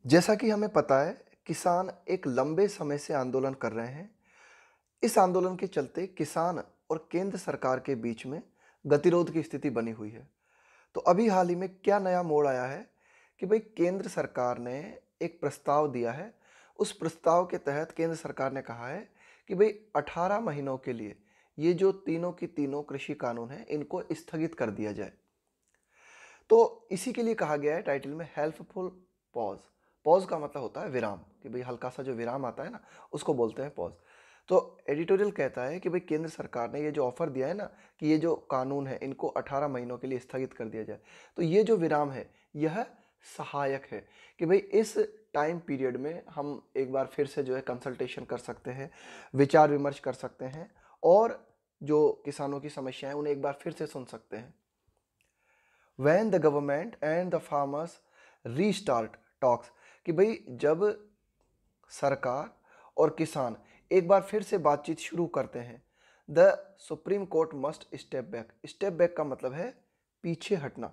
जैसा कि हमें पता है, किसान एक लंबे समय से आंदोलन कर रहे हैं। इस आंदोलन के चलते किसान और केंद्र सरकार के बीच में गतिरोध की स्थिति बनी हुई है। तो अभी हाल ही में क्या नया मोड़ आया है कि भाई केंद्र सरकार ने एक प्रस्ताव दिया है। उस प्रस्ताव के तहत केंद्र सरकार ने कहा है कि भाई 18 महीनों के लिए ये जो तीनों की तीनों कृषि कानून हैं इनको स्थगित कर दिया जाए। तो इसी के लिए कहा गया है टाइटल में हेल्पफुल पॉज। पॉज का मतलब होता है विराम, कि भाई हल्का सा जो विराम आता है ना, उसको बोलते हैं पॉज। तो एडिटोरियल कहता है कि भाई केंद्र सरकार ने ये जो ऑफर दिया है ना, कि ये जो कानून है इनको 18 महीनों के लिए स्थगित कर दिया जाए, तो ये जो विराम है यह सहायक है कि भाई इस टाइम पीरियड में हम एक बार फिर से जो है कंसल्टेशन कर सकते हैं, विचार विमर्श कर सकते हैं और जो किसानों की समस्याएं उन्हें एक बार फिर से सुन सकते हैं। when the government and the farmers restart talks, कि भाई जब सरकार और किसान एक बार फिर से बातचीत शुरू करते हैं, the supreme court must step back. Step back का मतलब है पीछे हटना,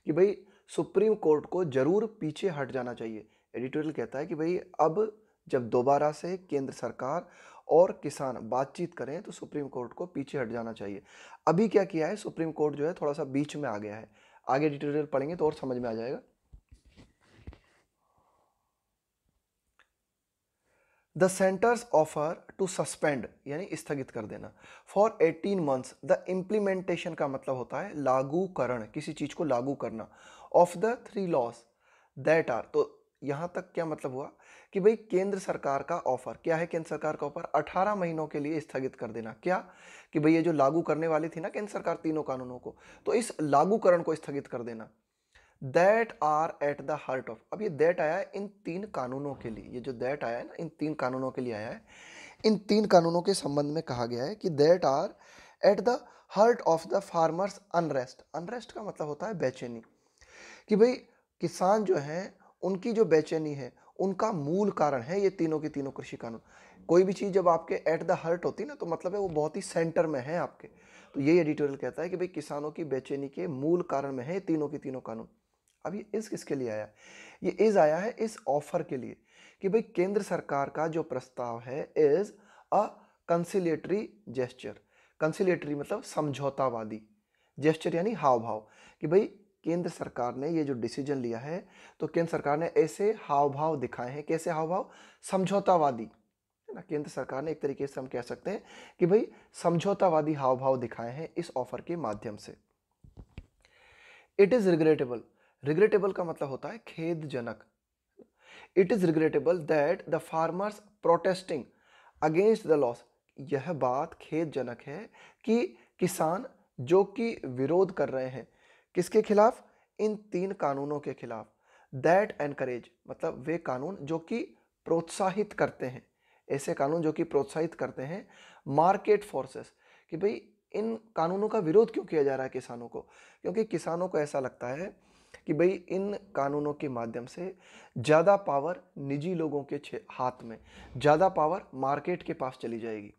कि भाई सुप्रीम कोर्ट को जरूर पीछे हट जाना चाहिए। एडिटोरियल कहता है कि भाई अब जब दोबारा से केंद्र सरकार और किसान बातचीत करें तो सुप्रीम कोर्ट को पीछे हट जाना चाहिए। अभी क्या किया है, सुप्रीम कोर्ट जो है थोड़ा सा बीच में आ गया है। आगे एडिटोरियल पढ़ेंगे तो और समझ में आ जाएगा। The centers offer to suspend यानी स्थगित कर देना फॉर 18 मंथ्स। द इम्प्लीमेंटेशन का मतलब होता है लागूकरण, किसी चीज को लागू करना, of the 3 laws that are. तो यहां तक क्या मतलब हुआ कि भाई केंद्र सरकार का ऑफर क्या है, केंद्र सरकार का ऑफर 18 महीनों के लिए स्थगित कर देना। क्या कि भाई ये जो लागू करने वाली थी ना केंद्र सरकार तीनों कानूनों को, तो इस लागूकरण को स्थगित कर देना। That are at the heart of. अब ये दैट आया है इन तीन कानूनों के लिए, ये जो दैट आया है ना इन तीन कानूनों के लिए आया है। इन तीन कानूनों के संबंध में कहा गया है कि that are at the heart of the farmers unrest. Unrest का मतलब होता है बेचैनी, कि भाई किसान जो हैं उनकी जो बेचैनी है उनका मूल कारण है ये तीनों के तीनों कृषि कानून। कोई भी चीज जब आपके एट द हार्ट होती है ना, तो मतलब है वो बहुत ही सेंटर में है आपके। तो यही एडिटोरियल कहता है कि भाई किसानों की बेचैनी के मूल कारण में है ये तीनों के तीनों कानून। अब ये इस किसके लिए आया, ये इज आया है इस ऑफर के लिए कि भाई केंद्र सरकार का जो प्रस्ताव है is a conciliatory gesture. Conciliatory मतलब समझौतावादी, जेस्चर यानी हाव भाव, कि भाई केंद्र सरकार ने ये जो डिसीजन लिया है तो केंद्र सरकार ने ऐसे हाव भाव दिखाए हैं। कैसे हाव भाव, समझौतावादी है ना। केंद्र सरकार ने एक तरीके से हम कह सकते हैं कि भाई समझौतावादी हाव भाव दिखाए हैं इस ऑफर के माध्यम से। It is regrettable. रिग्रेटेबल का मतलब होता है खेदजनक। It is regrettable that the farmers protesting against the laws. यह बात खेदजनक है कि किसान जो कि विरोध कर रहे हैं किसके खिलाफ, इन तीन कानूनों के खिलाफ। दैट एनकरेज मतलब वे कानून जो कि प्रोत्साहित करते हैं, ऐसे कानून जो कि प्रोत्साहित करते हैं मार्केट फोर्सेस। कि भाई इन कानूनों का विरोध क्यों किया जा रहा है किसानों को, क्योंकि किसानों को ऐसा लगता है कि भाई इन कानूनों के माध्यम से ज़्यादा पावर निजी लोगों के हाथ में, ज़्यादा पावर मार्केट के पास चली जाएगी।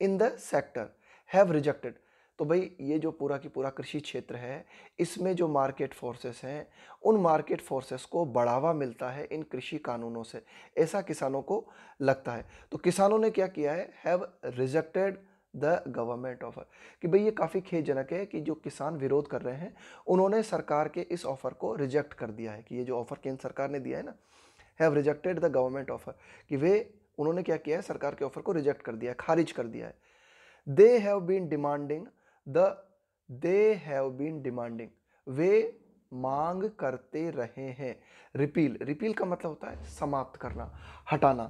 In the sector have rejected. तो भाई ये जो पूरा की पूरा कृषि क्षेत्र है इसमें जो मार्केट फोर्सेस हैं उन मार्केट फोर्सेस को बढ़ावा मिलता है इन कृषि कानूनों से, ऐसा किसानों को लगता है। तो किसानों ने क्या किया है, have rejected the government offer. कि भाई ये काफ़ी खेदजनक है कि जो किसान विरोध कर रहे हैं उन्होंने सरकार के इस ऑफर को रिजेक्ट कर दिया है, कि ये जो ऑफर केंद्र सरकार ने दिया है ना, have rejected the government offer, कि वे उन्होंने क्या किया है, सरकार के ऑफर को रिजेक्ट कर दिया है, खारिज कर दिया है। They have been demanding the they have been demanding वे मांग करते रहे हैं। रिपील, रिपील का मतलब होता है समाप्त करना, हटाना,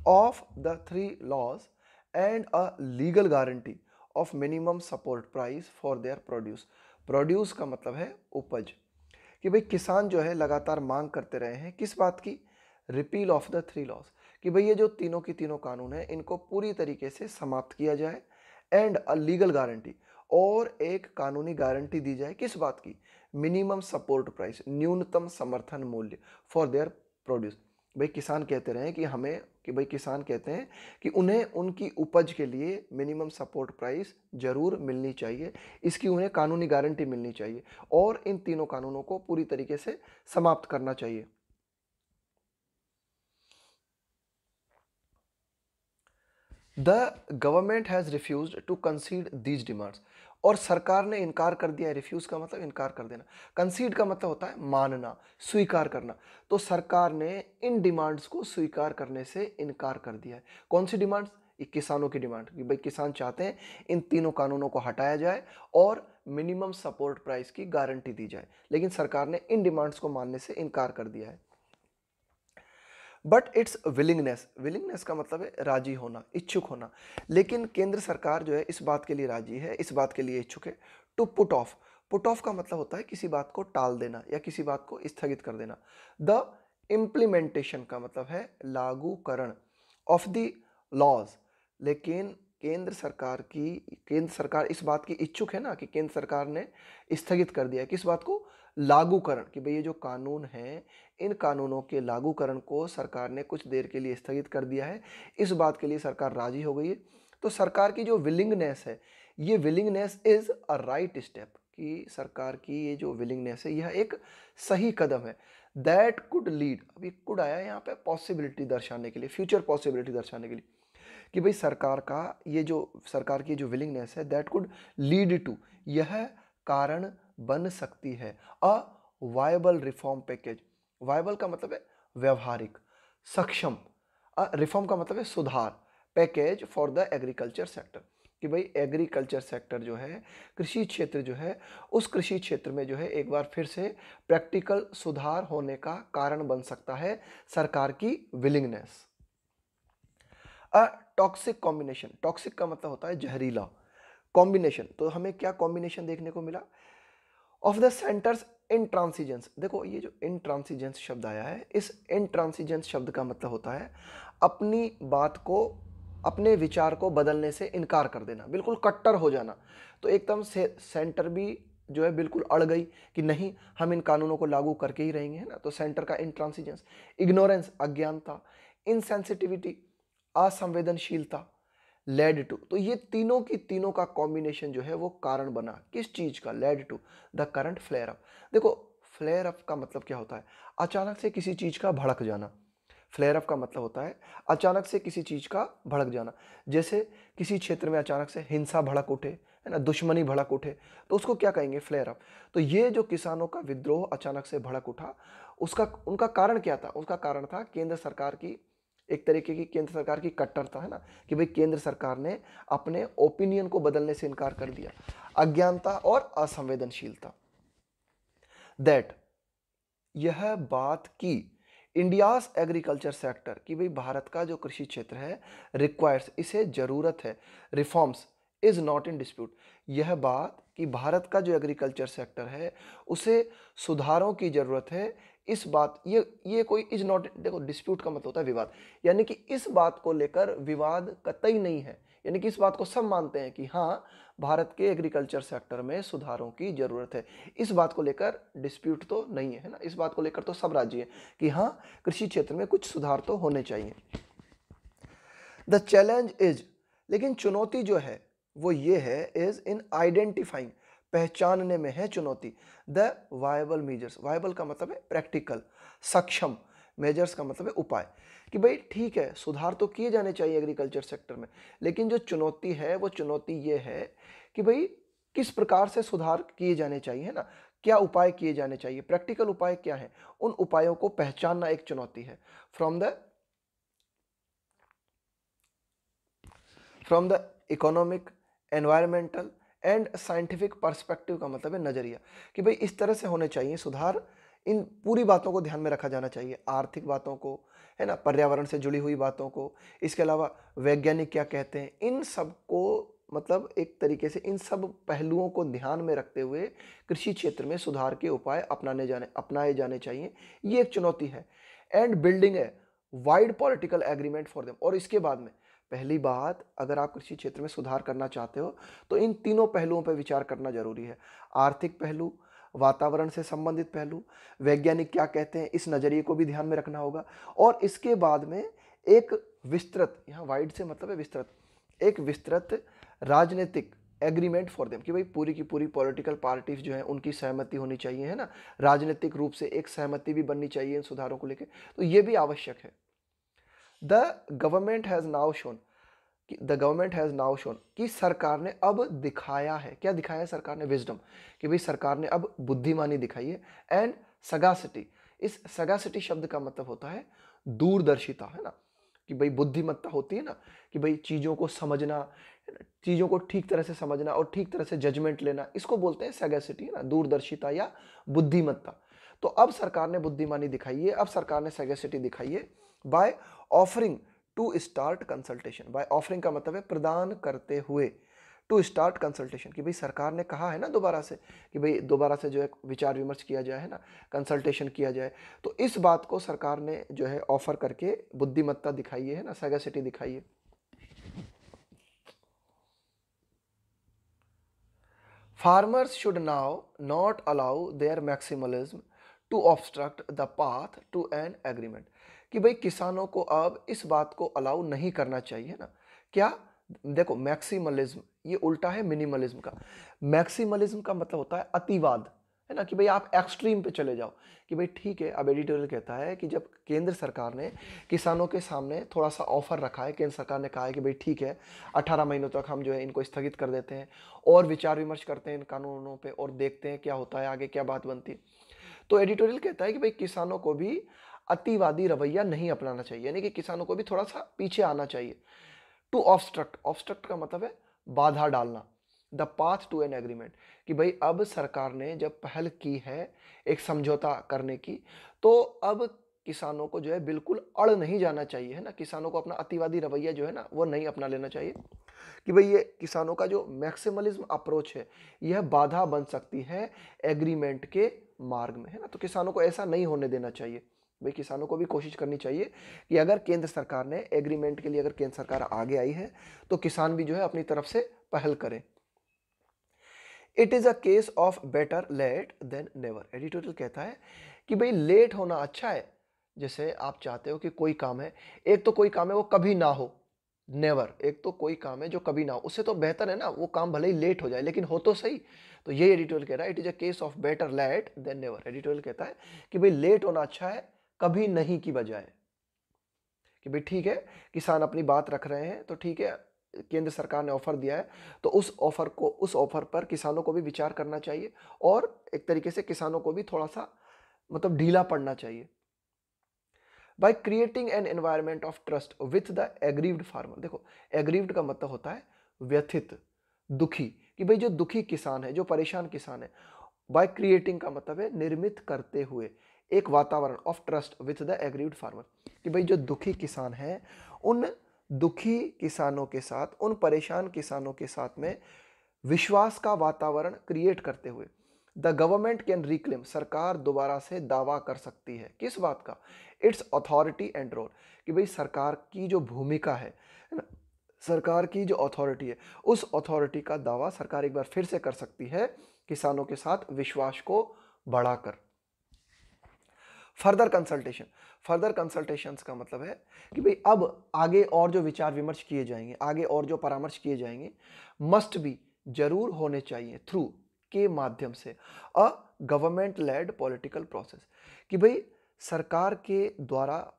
of the 3 laws and a legal guarantee of minimum support price for their produce. Produce का मतलब है उपज, कि भाई किसान जो है लगातार मांग करते रहे हैं किस बात की, रिपील ऑफ द 3 लॉज, कि भाई ये जो तीनों की तीनों कानून है इनको पूरी तरीके से समाप्त किया जाए। एंड अ लीगल गारंटी, और एक कानूनी गारंटी दी जाए किस बात की, मिनिमम सपोर्ट प्राइस न्यूनतम समर्थन मूल्य फॉर देयर प्रोड्यूस। भाई किसान कहते रहे कि हमें, कि भाई किसान कहते हैं कि उन्हें उनकी उपज के लिए मिनिमम सपोर्ट प्राइस जरूर मिलनी चाहिए, इसकी उन्हें कानूनी गारंटी मिलनी चाहिए और इन तीनों कानूनों को पूरी तरीके से समाप्त करना चाहिए। The government has refused to concede these demands, और सरकार ने इनकार कर दिया है। रिफ्यूज का मतलब इनकार कर देना, कंसीड का मतलब होता है मानना, स्वीकार करना। तो सरकार ने इन डिमांड्स को स्वीकार करने से इनकार कर दिया है। कौन सी डिमांड्स? ये किसानों की डिमांड कि भाई किसान चाहते हैं इन तीनों कानूनों को हटाया जाए और मिनिमम सपोर्ट प्राइस की गारंटी दी जाए, लेकिन सरकार ने इन डिमांड्स को मानने से इनकार कर दिया है। बट इट्स विलिंगनेस, विलिंगनेस का मतलब है राजी होना, इच्छुक होना, लेकिन केंद्र सरकार जो है इस बात के लिए राजी है, इस बात के लिए इच्छुक है to put off. Put off का मतलब होता है किसी बात को टाल देना या किसी बात को स्थगित कर देना। द इम्प्लीमेंटेशन का मतलब है लागूकरण ऑफ द लॉज, लेकिन केंद्र सरकार इस बात की इच्छुक है ना कि केंद्र सरकार ने स्थगित कर दिया है किस बात को? लागूकरण, कि भाई ये जो कानून है इन कानूनों के लागूकरण को सरकार ने कुछ देर के लिए स्थगित कर दिया है, इस बात के लिए सरकार राजी हो गई है। तो सरकार की जो विलिंगनेस है, ये willingness is a right step, कि सरकार की ये जो विलिंगनेस है यह एक सही कदम है। दैट कुड लीड, अभी कुड आया यहाँ पे पॉसिबिलिटी दर्शाने के लिए, फ्यूचर पॉसिबिलिटी दर्शाने के लिए, कि भाई सरकार की जो विलिंगनेस है दैट कुड लीड टू, यह कारण बन सकती है a viable reform package. Viable का मतलब है व्यवहारिक, सक्षम, रिफॉर्म का मतलब है सुधार, package for the agriculture sector, कि भाई एग्रीकल्चर सेक्टर जो है, कृषि क्षेत्र जो है, उस कृषि क्षेत्र में जो है एक बार फिर से प्रैक्टिकल सुधार होने का कारण बन सकता है सरकार की willingness. A toxic combination, toxic का मतलब होता है जहरीला, कॉम्बिनेशन, तो हमें क्या कॉम्बिनेशन देखने को मिला? Of the centre's intransigence. देखो ये जो इंट्रांसिजेंस शब्द आया है, इस इंट्रांसिजेंस शब्द का मतलब होता है अपनी बात को, अपने विचार को बदलने से इनकार कर देना, बिल्कुल कट्टर हो जाना। तो एकदम से सेंटर भी जो है बिल्कुल अड़ गई कि नहीं हम इन कानूनों को लागू करके ही रहेंगे, है ना। तो सेंटर का इंट्रांसिजेंस, इग्नोरेंस अज्ञानता, इनसेंसिटिविटी असंवेदनशीलता, लेड टू, तो ये तीनों की तीनों का कॉम्बिनेशन जो है वो कारण बना किस चीज का? Led to the current flare up. देखो फ्लेयर अप का मतलब क्या होता है? अचानक से किसी चीज का भड़क जाना। फ्लेयर अप का मतलब होता है अचानक से किसी चीज का भड़क जाना, जैसे किसी क्षेत्र में अचानक से हिंसा भड़क उठे, है ना, दुश्मनी भड़क उठे, तो उसको क्या कहेंगे? Flare up. तो ये जो किसानों का विद्रोह अचानक से भड़क उठा, उसका उनका कारण क्या था? उसका कारण था केंद्र सरकार की, एक तरीके की केंद्र सरकार की कट्टरता, है ना, कि भाई केंद्र सरकार ने अपने ओपिनियन को बदलने से इनकार कर दिया, अज्ञानता और असंवेदनशीलता। दैट, यह बात की इंडियाज एग्रीकल्चर सेक्टर, कि भाई भारत का जो कृषि क्षेत्र है रिक्वायर्स, इसे जरूरत है, reforms is not in dispute, यह बात कि भारत का जो एग्रीकल्चर सेक्टर है उसे सुधारों की जरूरत है, इस बात ये कोई इज नॉट, देखो डिस्प्यूट का मतलब होता है विवाद, यानी कि इस बात को लेकर विवाद कतई नहीं है, यानी कि इस बात को सब मानते हैं कि हाँ भारत के एग्रीकल्चर सेक्टर में सुधारों की जरूरत है, इस बात को लेकर डिस्प्यूट तो नहीं है ना, इस बात को लेकर तो सब राजी है कि हाँ कृषि क्षेत्र में कुछ सुधार तो होने चाहिए। द चैलेंज इज, लेकिन चुनौती जो है वो ये है, इज इन आइडेंटिफाइंग, पहचानने में है चुनौती, द वायबल मेजर्स, वायबल का मतलब है प्रैक्टिकल, सक्षम, मेजर्स का मतलब है उपाय, कि भाई ठीक है सुधार तो किए जाने चाहिए एग्रीकल्चर सेक्टर में, लेकिन जो चुनौती है वो चुनौती ये है कि भाई किस प्रकार से सुधार किए जाने चाहिए, है ना, क्या उपाय किए जाने चाहिए, प्रैक्टिकल उपाय क्या है, उन उपायों को पहचानना एक चुनौती है। From the economic, environmental and scientific perspective का मतलब है नजरिया, कि भाई इस तरह से होने चाहिए सुधार, इन पूरी बातों को ध्यान में रखा जाना चाहिए, आर्थिक बातों को, है ना, पर्यावरण से जुड़ी हुई बातों को, इसके अलावा वैज्ञानिक क्या कहते हैं, इन सब को, मतलब एक तरीके से इन सब पहलुओं को ध्यान में रखते हुए कृषि क्षेत्र में सुधार के उपाय अपनाए जाने चाहिए, ये एक चुनौती है। एंड बिल्डिंग है wide political agreement for them, और इसके बाद में पहली बात, अगर आप कृषि क्षेत्र में सुधार करना चाहते हो तो इन तीनों पहलुओं पर विचार करना जरूरी है, आर्थिक पहलू, वातावरण से संबंधित पहलू, वैज्ञानिक क्या कहते हैं इस नजरिए को भी ध्यान में रखना होगा, और इसके बाद में एक विस्तृत, यहाँ वाइड से मतलब है विस्तृत, एक विस्तृत राजनीतिक एग्रीमेंट फॉर देम, कि भाई पूरी की पूरी पॉलिटिकल पार्टीज जो है उनकी सहमति होनी चाहिए, है ना, राजनीतिक रूप से एक सहमति भी बननी चाहिए इन सुधारों को लेकर, तो ये भी आवश्यक है। The government has now shown, the government has now shown, कि सरकार ने अब दिखाया है, क्या दिखाया है सरकार ने, विजडम, कि भाई सरकार ने अब बुद्धिमानी दिखाई है, एंड सगासिटी, इस सगासिटी शब्द का मतलब होता है दूरदर्शिता, है ना, कि भाई बुद्धिमत्ता होती है ना, कि भाई चीज़ों को समझना, चीज़ों को ठीक तरह से समझना और ठीक तरह से जजमेंट लेना, इसको बोलते हैं सैगैसिटी, है ना, दूरदर्शिता या बुद्धिमत्ता। तो अब सरकार ने बुद्धिमानी दिखाई है, अब सरकार ने सैगैसिटी दिखाई है by offering to start consultation. By offering का मतलब है प्रदान करते हुए, टू स्टार्ट कंसल्टेशन, कि भाई सरकार ने कहा है ना दोबारा से, कि भाई दोबारा से जो है विचार विमर्श किया जाए, है ना, कंसल्टेशन किया जाए। तो इस बात को सरकार ने जो है ऑफर करके बुद्धिमत्ता दिखाई है ना, सैगैसिटी दिखाई है। Farmers should now not allow their maximalism to obstruct the path to an agreement, कि भाई किसानों को अब इस बात को अलाउ नहीं करना चाहिए ना, क्या, देखो मैक्सिमलिज्म ये उल्टा है मिनिमलिज्म का। मैक्सिमलिज्म का मतलब होता है अतिवाद, है ना, कि भाई आप एक्सट्रीम पे चले जाओ, कि भाई ठीक है। अब एडिटोरियल कहता है कि जब केंद्र सरकार ने किसानों के सामने थोड़ा सा ऑफर रखा है, केंद्र सरकार ने कहा है कि भाई ठीक है 18 महीनों तक हम जो है इनको स्थगित कर देते हैं और विचार विमर्श करते हैं इन कानूनों पे और देखते हैं क्या होता है आगे, क्या बात बनती है। तो एडिटोरियल कहता है कि भाई किसानों को भी अतिवादी रवैया नहीं अपनाना चाहिए, यानी कि किसानों को भी थोड़ा सा पीछे आना चाहिए। टू ऑब्स्ट्रक्ट, ऑब्स्ट्रक्ट का मतलब है बाधा डालना, the path to an agreement, कि भाई अब सरकार ने जब पहल की है एक समझौता करने की, तो अब किसानों को जो है बिल्कुल अड़ नहीं जाना चाहिए, है ना, किसानों को अपना अतिवादी रवैया जो है ना वो नहीं अपना लेना चाहिए, कि भाई ये किसानों का जो मैक्सिमलिज्म अप्रोच है यह बाधा बन सकती है एग्रीमेंट के मार्ग में, है ना। तो किसानों को ऐसा नहीं होने देना चाहिए, भाई किसानों को भी कोशिश करनी चाहिए कि अगर केंद्र सरकार ने एग्रीमेंट के लिए, अगर केंद्र सरकार आगे आई है तो किसान भी जो है अपनी तरफ से पहल करें। It is a case of better late than never, editorial कहता है कि भाई लेट होना अच्छा है। जैसे आप चाहते हो कि कोई काम है, एक तो कोई काम है वो कभी ना हो, नेवर, एक तो कोई काम है जो कभी ना हो, उससे तो बेहतर है ना वो काम भले ही लेट हो जाए लेकिन हो तो सही। तो ये एडिटोरियल कह रहा है it is a case of better late than never. Editorial कहता है कि भाई लेट होना अच्छा है कभी नहीं की बजाय, कि भाई ठीक है किसान अपनी बात रख रहे हैं तो ठीक है, केंद्र सरकार ने ऑफर दिया है तो उस ऑफर पर किसानों को भी विचार करना चाहिए और एक तरीके से किसानों को भी थोड़ा सा मतलब ढीला पड़ना चाहिए। By creating an environment of trust with the aggrieved farmer, देखो एग्रीव्ड का मतलब होता है व्यथित, दुखी, कि भाई जो दुखी किसान है, जो परेशान किसान है, बाय क्रिएटिंग का मतलब है निर्मित करते हुए एक वातावरण of trust with the aggrieved farmer, कि भाई जो दुखी किसान है उन दुखी किसानों के साथ, उन परेशान किसानों के साथ में विश्वास का वातावरण क्रिएट करते हुए द गवर्नमेंट कैन रिक्लेम, सरकार दोबारा से दावा कर सकती है किस बात का, इट्स अथॉरिटी एंड रोल, कि भाई सरकार की जो भूमिका है ना, सरकार की जो अथॉरिटी है उस अथॉरिटी का दावा सरकार एक बार फिर से कर सकती है किसानों के साथ विश्वास को बढ़ाकर। फर्दर कंसल्टेशन, फर्दर कंसल्टेशंस का मतलब है कि भाई अब आगे और जो विचार विमर्श किए जाएंगे, आगे और जो परामर्श किए जाएंगे मस्ट बी, जरूर होने चाहिए, थ्रू, के माध्यम से, a government led political process, कि भाई सरकार के द्वारा,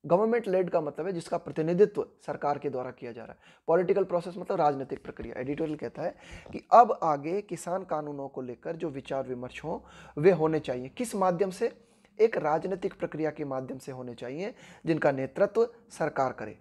गवर्नमेंट लेड का मतलब है जिसका प्रतिनिधित्व सरकार के द्वारा किया जा रहा है, पॉलिटिकल प्रोसेस मतलब राजनीतिक प्रक्रिया। एडिटोरियल कहता है कि अब आगे किसान कानूनों को लेकर जो विचार विमर्श हो वे होने चाहिए किस माध्यम से, एक राजनीतिक प्रक्रिया के माध्यम से होने चाहिए जिनका नेतृत्व सरकार करे।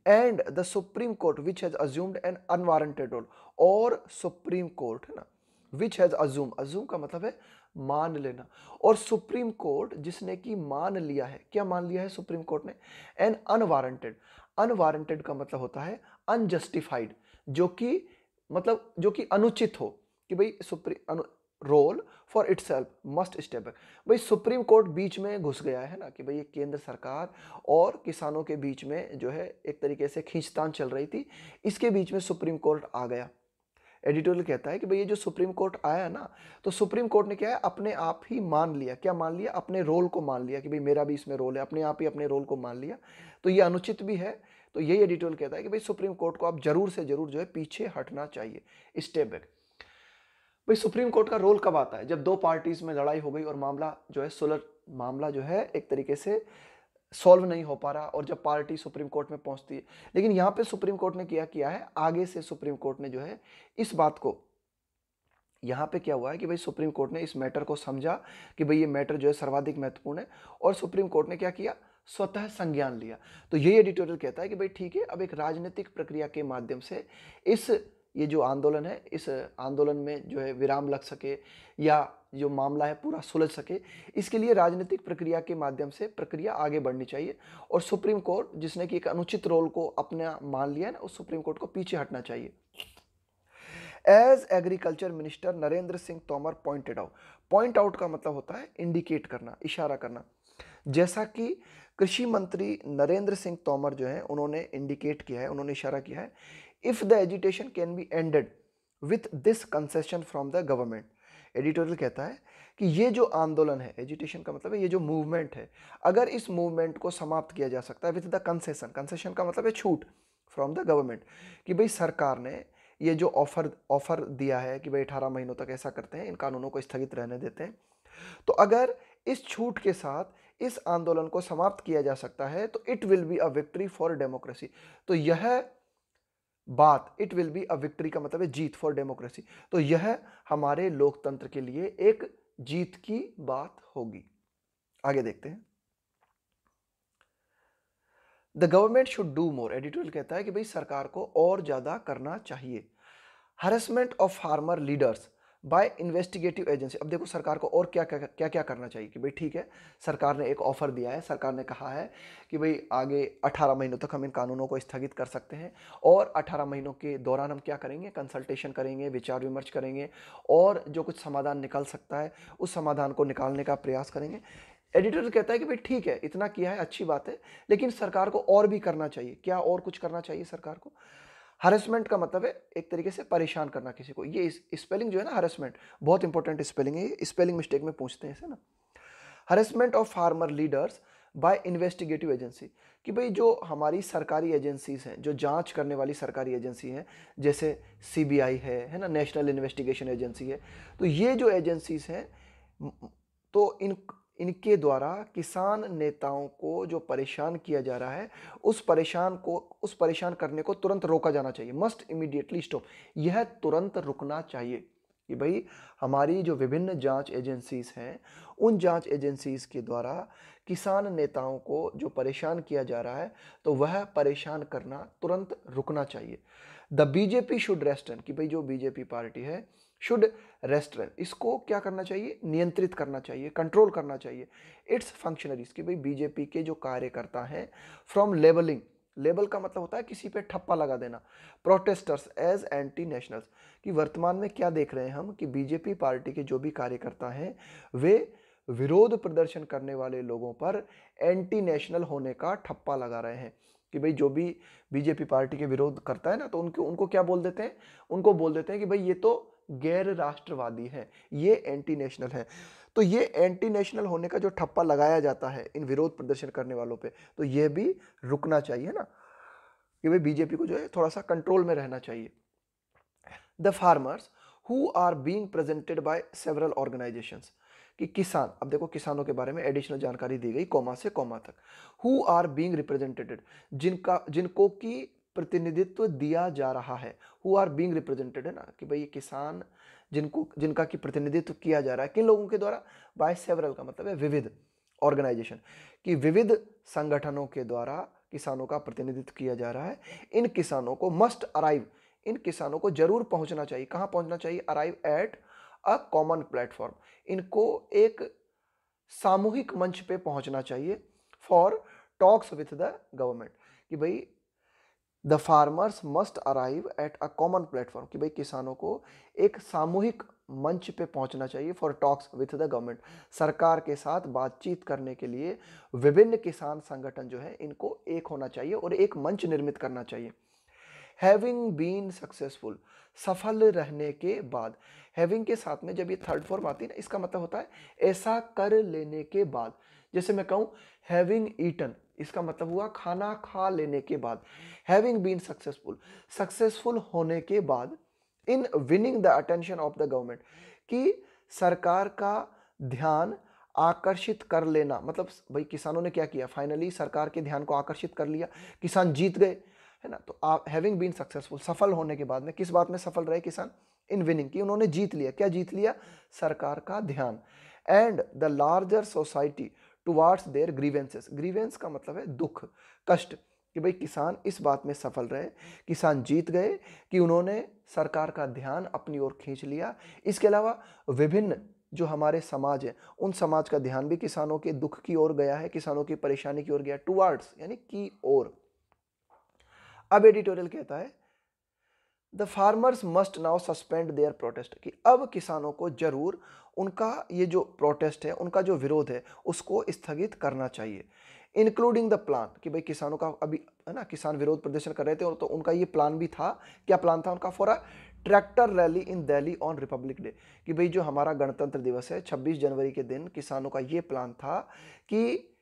And the supreme court which has assumed an unwarranted role, और सुप्रीम कोर्ट है ना विच हैज अज्यूम, अज्यूम का मतलब है मान लेना, और सुप्रीम कोर्ट जिसने कि मान लिया है, क्या मान लिया है सुप्रीम कोर्ट ने, एन अनवारंटेड, अनवारंटेड का मतलब होता है अनजस्टिफाइड, जो कि मतलब जो कि अनुचित हो, कि भाई supreme role for itself must step back, भाई सुप्रीम कोर्ट बीच में घुस गया है ना, कि भाई ये केंद्र सरकार और किसानों के बीच में जो है एक तरीके से खींचतान चल रही थी, इसके बीच में सुप्रीम कोर्ट आ गया। एडिटोरियल कहता है कि भाई ये जो सुप्रीम कोर्ट आया ना, तो सुप्रीम कोर्ट ने क्या है अपने आप ही मान लिया, क्या मान लिया, अपने रोल को मान लिया, कि भाई मेरा भी इसमें रोल है, अपने आप ही अपने रोल को मान लिया, तो ये अनुचित भी है। तो यही एडिटोरियल कहता है कि भाई सुप्रीम कोर्ट को आप जरूर से जरूर जो है पीछे हटना चाहिए, स्टेप बैक। भाई सुप्रीम कोर्ट का रोल कब आता है, जब दो पार्टीज में लड़ाई हो गई और मामला जो है सुलझ, मामला जो है एक तरीके से सॉल्व नहीं हो पा रहा और जब पार्टी सुप्रीम कोर्ट में पहुंचती है। लेकिन यहाँ पे सुप्रीम कोर्ट ने क्या किया है, आगे से सुप्रीम कोर्ट ने जो है इस बात को, यहाँ पे क्या हुआ है कि भाई सुप्रीम कोर्ट ने इस मैटर को समझा कि भाई ये मैटर जो है सर्वाधिक महत्वपूर्ण है, और सुप्रीम कोर्ट ने क्या किया, स्वतः संज्ञान लिया। तो ये एडिटोरियल कहता है कि भाई ठीक है, अब एक राजनीतिक प्रक्रिया के माध्यम से इस ये जो आंदोलन है, इस आंदोलन में जो है विराम लग सके या जो मामला है पूरा सुलझ सके, इसके लिए राजनीतिक प्रक्रिया के माध्यम से प्रक्रिया आगे बढ़नी चाहिए। और सुप्रीम कोर्ट जिसने कि एक अनुचित रोल को अपना मान लिया ना, उस सुप्रीम कोर्ट को पीछे हटना चाहिए। As agriculture minister Narendra Singh Tomar pointed out, point out का मतलब होता है इंडिकेट करना, इशारा करना। जैसा कि कृषि मंत्री नरेंद्र सिंह तोमर जो है उन्होंने इंडिकेट किया है, उन्होंने इशारा किया है, if the agitation can be ended with this concession from the government. Editorial कहता है कि ये जो आंदोलन है, एजिटेशन का मतलब है ये जो मूवमेंट है, अगर इस मूवमेंट को समाप्त किया जा सकता है विथ द कंसेशन, कंसेशन का मतलब है छूट, फ्रॉम द गवर्नमेंट, कि भाई सरकार ने ये जो ऑफर दिया है कि भाई 18 महीनों तक ऐसा करते हैं, इन कानूनों को स्थगित रहने देते हैं, तो अगर इस छूट के साथ इस आंदोलन को समाप्त किया जा सकता है तो it will be a victory for democracy. तो यह बात, it will be a victory का मतलब है जीत, फॉर डेमोक्रेसी, तो यह हमारे लोकतंत्र के लिए एक जीत की बात होगी। आगे देखते हैं। The government should do more, editorial कहता है कि भाई सरकार को और ज्यादा करना चाहिए। Harassment of farmer leaders by investigative agency, अब देखो सरकार को और क्या क्या क्या करना चाहिए कि भाई ठीक है, सरकार ने एक ऑफर दिया है, सरकार ने कहा है कि भाई आगे 18 महीनों तक हम इन कानूनों को स्थगित कर सकते हैं, और 18 महीनों के दौरान हम क्या करेंगे, कंसल्टेशन करेंगे, विचार विमर्श करेंगे, और जो कुछ समाधान निकल सकता है उस समाधान को निकालने का प्रयास करेंगे। एडिटर कहता है कि भाई ठीक है, इतना किया है, अच्छी बात है, लेकिन सरकार को और भी करना चाहिए। क्या और कुछ करना चाहिए सरकार को? हरेसमेंट का मतलब है एक तरीके से परेशान करना किसी को। ये स्पेलिंग जो है ना, हरेसमेंट बहुत इंपॉर्टेंट स्पेलिंग है, ये स्पेलिंग मिस्टेक में पूछते हैं इसे ना। Harassment of farmer leaders by investigative agency, कि भाई जो हमारी सरकारी एजेंसीज हैं, जो जांच करने वाली सरकारी एजेंसी हैं, जैसे सीबीआई है ना, नेशनल इन्वेस्टिगेशन एजेंसी है, तो ये जो एजेंसीज हैं, तो इनके द्वारा किसान नेताओं को जो परेशान किया जा रहा है, उस परेशान करने को तुरंत रोका जाना चाहिए। मस्ट इमीडिएटली स्टॉप, यह तुरंत रुकना चाहिए कि भाई हमारी जो विभिन्न जांच एजेंसीज हैं, उन जांच एजेंसीज के द्वारा किसान नेताओं को जो परेशान किया जा रहा है, तो वह परेशान करना तुरंत रुकना चाहिए। द बीजेपी शुड रेस्ट्रेन, कि भाई जो बीजेपी पार्टी है, शुड रेस्ट्रेन, इसको क्या करना चाहिए, नियंत्रित करना चाहिए, कंट्रोल करना चाहिए। इट्स फंक्शनरीज, कि भाई बीजेपी के जो कार्यकर्ता हैं, फ्रॉम लेबलिंग, लेबल का मतलब होता है किसी पे ठप्पा लगा देना, प्रोटेस्टर्स एज एंटी नेशनल्स, कि वर्तमान में क्या देख रहे हैं हम कि बीजेपी पार्टी के जो भी कार्यकर्ता हैं वे विरोध प्रदर्शन करने वाले लोगों पर एंटी नेशनल होने का ठप्पा लगा रहे हैं। कि भाई जो भी बीजेपी पार्टी के विरोध करता है ना, तो उनको उनको क्या बोल देते हैं, उनको बोल देते हैं कि भाई ये तो गैर राष्ट्रवादी है, ये एंटी नेशनल है। तो ये एंटी नेशनल होने का जो ठप्पा लगाया जाता है इन विरोध प्रदर्शन करने वालों पे, तो ये भी रुकना चाहिए ना, कि भाई बीजेपी को जो है थोड़ा सा कंट्रोल में रहना चाहिए। The farmers who are being presented by several organisations, कि किसान, अब देखो किसानों के बारे में एडिशनल जानकारी दी गई कॉमा से कॉमा तक। हु आर बीइंग रिप्रेजेंटेड, जिनको की प्रतिनिधित्व दिया जा रहा है, हु आर बीइंग रिप्रेजेंटेड है ना, कि भाई किसान जिनका की प्रतिनिधित्व किया जा रहा है, किन लोगों के द्वारा, बाय सेवरल का मतलब है विविध, ऑर्गेनाइजेशन, कि विविध संगठनों के द्वारा किसानों का प्रतिनिधित्व किया जा रहा है। इन किसानों को मस्ट अराइव, इन किसानों को जरूर पहुंचना चाहिए, कहां पहुंचना चाहिए, arrive at a common platform, इनको एक सामूहिक मंच पे पहुंचना चाहिए, for talks with the government, कि भाई the farmers must arrive at a common platform, कि भाई किसानों को एक सामूहिक मंच पे पहुंचना चाहिए, for talks with the government, सरकार के साथ बातचीत करने के लिए विभिन्न किसान संगठन जो है इनको एक होना चाहिए और एक मंच निर्मित करना चाहिए। हैविंग बीन सक्सेसफुल, सफल रहने के बाद, हैविंग के साथ में जब ये थर्ड फॉर्म आती है ना, इसका मतलब होता है ऐसा कर लेने के बाद। जैसे मैं कहूं हैविंग ईटन, इसका मतलब हुआ खाना खा लेने के बाद। हैविंग बीन सक्सेसफुल, सक्सेसफुल होने के बाद, in winning the attention of the government, कि सरकार का ध्यान आकर्षित कर लेना, मतलब भाई किसानों ने क्या किया, फाइनली सरकार के ध्यान को आकर्षित कर लिया, किसान जीत गए, है ना। तो आप हैविंग बीन सक्सेसफुल, सफल होने के बाद में किस बात में सफल रहे किसान, इन विनिंग, की उन्होंने जीत लिया, क्या जीत लिया, सरकार का ध्यान। And the larger society towards their grievances, grievance का मतलब है दुख, कष्ट, कि भाई किसान इस बात में सफल रहे, किसान जीत गए कि उन्होंने सरकार का ध्यान अपनी ओर खींच लिया। इसके अलावा विभिन्न जो हमारे समाज है, उन समाज का ध्यान भी किसानों के दुख की ओर गया है, किसानों की परेशानी की ओर गया, टुवार्ड्स यानी की ओर। अब एडिटोरियल कहता है the farmers must now suspend their protest, कि अब किसानों को जरूर उनका ये जो प्रोटेस्ट है, उनका जो विरोध है, उसको स्थगित करना चाहिए। इंक्लूडिंग द प्लान, कि भाई किसानों का अभी, है ना, किसान विरोध प्रदर्शन कर रहे थे और तो उनका ये प्लान भी था, क्या प्लान था उनका, for a tractor rally in Delhi on Republic day, कि भाई जो हमारा गणतंत्र दिवस है 26 जनवरी के दिन किसानों का ये प्लान था कि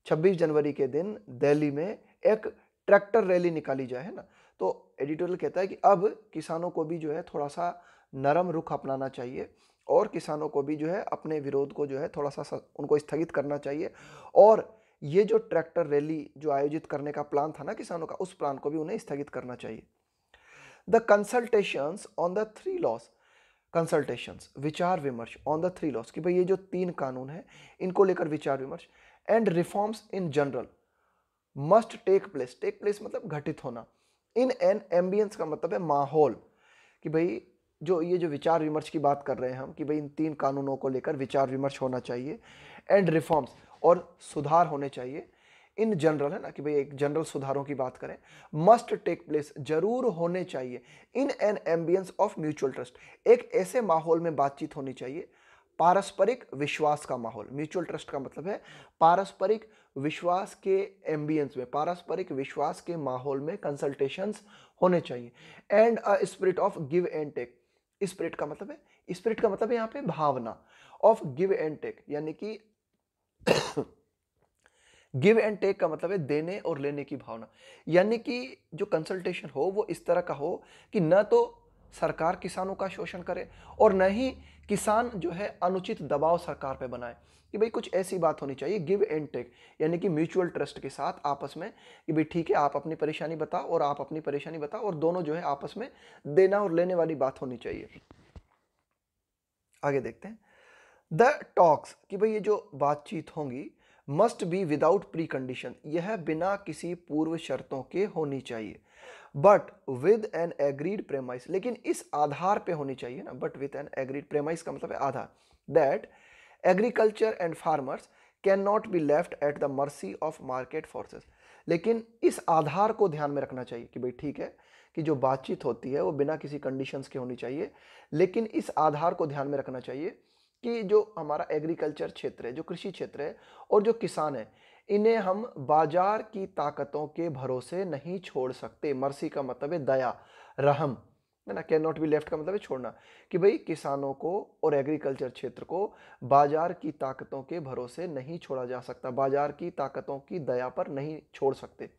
26 जनवरी के दिन दिल्ली में एक ट्रैक्टर रैली निकाली जाए, है ना। तो एडिटोरियल कहता है कि अब किसानों को भी जो है थोड़ा सा नरम रुख अपनाना चाहिए और किसानों को भी जो है अपने विरोध को जो है थोड़ा सा उनको स्थगित करना चाहिए, और ये जो ट्रैक्टर रैली जो आयोजित करने का प्लान था ना किसानों का, उस प्लान को भी उन्हें स्थगित करना चाहिए। The consultations on the 3 laws, consultations विचार विमर्श ऑन द 3 लॉज, कि भाई ये जो 3 कानून है इनको लेकर विचार विमर्श, and reforms in general must take place मतलब घटित होना, इन एन एम्बियंस का मतलब है माहौल, कि भाई जो ये जो विचार विमर्श की बात कर रहे हैं हम, कि भाई इन 3 कानूनों को लेकर विचार विमर्श होना चाहिए, एंड रिफॉर्म्स और सुधार होने चाहिए, इन जनरल, है ना, कि भाई एक जनरल सुधारों की बात करें, मस्ट टेक प्लेस जरूर होने चाहिए, in an ambience of mutual trust, एक ऐसे माहौल में बातचीत होनी चाहिए, पारस्परिक विश्वास का माहौल, म्यूचुअल ट्रस्ट का मतलब है पारस्परिक विश्वास के एम्बियंस में, पारस्परिक विश्वास के माहौल में कंसल्टेशंस होने चाहिए, and a spirit of give and take, spirit का मतलब है, स्पिरिट का मतलब है यहाँ पे भावना, ऑफ गिव एंड टेक, यानी कि गिव एंड टेक का मतलब है देने और लेने की भावना, यानी कि जो कंसल्टेशन हो वो इस तरह का हो कि न तो सरकार किसानों का शोषण करे और न ही किसान जो है अनुचित दबाव सरकार पे बनाए, कि भाई कुछ ऐसी बात होनी चाहिए, गिव एंड टेक, यानी कि म्यूचुअल ट्रस्ट के साथ आपस में, कि भाई ठीक है आप अपनी परेशानी बताओ और आप अपनी परेशानी बताओ, और दोनों जो है आपस में देना और लेने वाली बात होनी चाहिए। आगे देखते हैं द टॉक्स, कि भाई ये जो बातचीत होंगी must be without precondition, यह बिना किसी पूर्व शर्तों के होनी चाहिए, but with an agreed premise, लेकिन इस आधार पे होनी चाहिए ना, but with an agreed premise का मतलब है आधार, that agriculture and farmers can not be left at the mercy of market forces, लेकिन इस आधार को ध्यान में रखना चाहिए कि भाई ठीक है कि जो बातचीत होती है वो बिना किसी कंडीशंस के होनी चाहिए, लेकिन इस आधार को ध्यान में रखना चाहिए कि जो हमारा एग्रीकल्चर क्षेत्र है, जो कृषि क्षेत्र है और जो किसान है, इन्हें हम बाजार की ताकतों के भरोसे नहीं छोड़ सकते। मर्सी का मतलब है दया, रहम, है ना। कैन नॉट बी लेफ्ट का मतलब है छोड़ना, कि भाई किसानों को और एग्रीकल्चर क्षेत्र को बाजार की ताकतों के भरोसे नहीं छोड़ा जा सकता, बाजार की ताकतों की दया पर नहीं छोड़ सकते।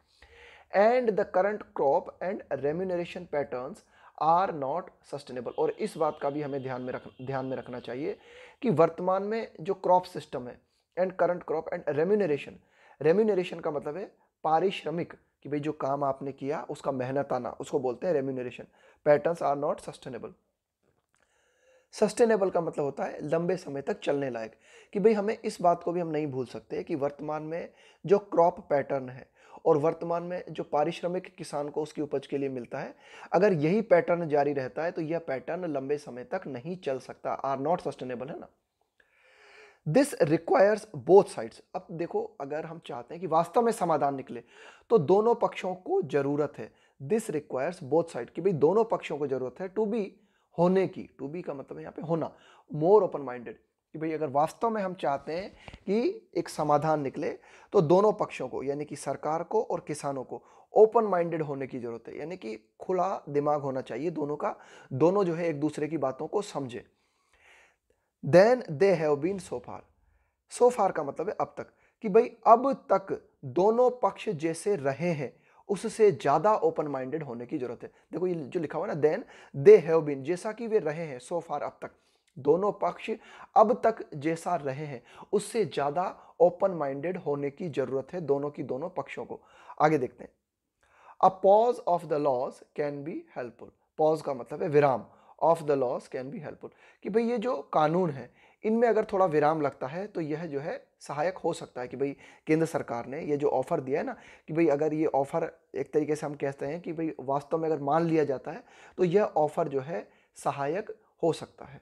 And the current crop and remuneration patterns are not sustainable, और इस बात का भी हमें ध्यान में रखना चाहिए कि वर्तमान में जो क्रॉप सिस्टम है, and current crop and remuneration, remuneration का मतलब है पारिश्रमिक, कि भाई जो काम आपने किया उसका मेहनत आना, उसको बोलते हैं remuneration, patterns are not sustainable. Sustainable का मतलब होता है लंबे समय तक चलने लायक, कि भाई हमें इस बात को भी हम नहीं भूल सकते कि वर्तमान में जो क्रॉप पैटर्न है और वर्तमान में जो पारिश्रमिक किसान को उसकी उपज के लिए मिलता है, अगर यही पैटर्न जारी रहता है तो यह पैटर्न लंबे समय तक नहीं चल सकता, आर नॉट सस्टेनेबल, है ना। दिस रिक्वायर्स बोथ साइड्स, अब देखो अगर हम चाहते हैं कि वास्तव में समाधान निकले तो दोनों पक्षों को जरूरत है, दिस रिक्वायर्स बोथ साइड, कि भाई दोनों पक्षों को जरूरत है टू बी, होने की, टू बी का मतलब है यहाँ पे होना, मोर ओपन माइंडेड, कि भाई अगर वास्तव में हम चाहते हैं कि एक समाधान निकले तो दोनों पक्षों को, यानी कि सरकार को और किसानों को ओपन माइंडेड होने की जरूरत है, यानी कि खुला दिमाग होना चाहिए दोनों का, दोनों जो है एक दूसरे की बातों को समझे। Then they have been so far, so far का मतलब है अब तक, कि भाई अब तक दोनों पक्ष जैसे रहे हैं उससे ज्यादा ओपन माइंडेड होने की जरूरत है। देखो ये जो लिखा हुआ है ना, देन दे हैव बीन, जैसा कि वे रहे हैं सो फार अब तक, दोनों पक्ष अब तक जैसा रहे हैं उससे ज़्यादा ओपन माइंडेड होने की ज़रूरत है दोनों की दोनों पक्षों को। आगे देखते हैं। A pause of the laws can be helpful. Pause का मतलब है विराम, of the laws can be helpful, कि भाई ये जो कानून है इनमें अगर थोड़ा विराम लगता है तो यह जो है सहायक हो सकता है, कि भाई केंद्र सरकार ने ये जो ऑफर दिया है ना, कि भाई अगर ये ऑफर एक तरीके से हम कहते हैं कि भाई वास्तव में अगर मान लिया जाता है तो यह ऑफर जो है सहायक हो सकता है।